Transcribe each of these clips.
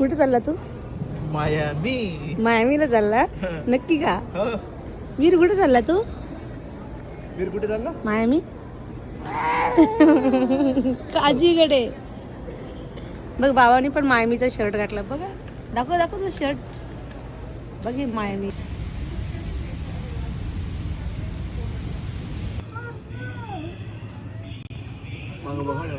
कुठे चालला तू? मायामी. मायामीला चालला? नक्की का? हो. वीर कुठे चालला तू? वीर कुठे चालला? मायामी काजीकडे. बघ बाबांनी पण मायामीचा शर्ट घातला. बघा दाखव दाखव तो शर्ट. बघ हे मायामी. मागं बघा ना.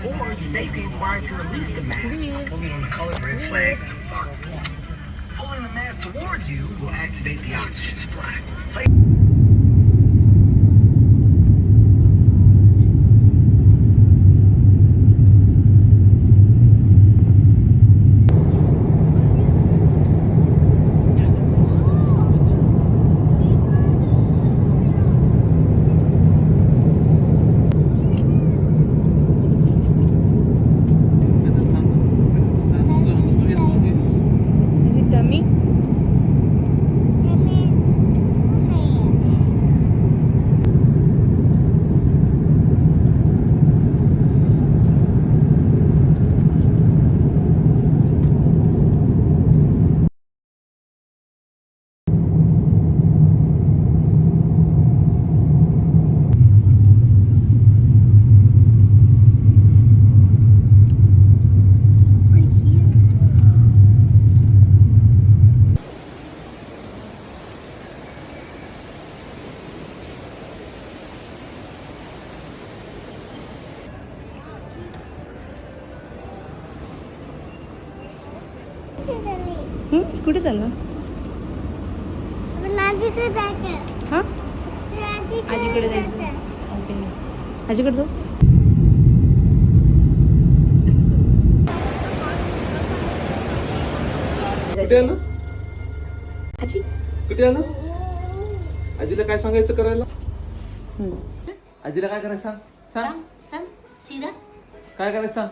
Or you may be required to release the mask. Pulling on the color red flag. Pulling the mask toward you will activate the oxygen supply. Is it dummy? कुठे चालला? हा आजीकडे जायचं. ओके आजीकडे जाऊ. कुठे आलं? आजी कुठे आलं? आजीला काय सांगायचं करायला? आजीला काय करायचं सांग. सांग सांग सीधा. काय करायचं सांग.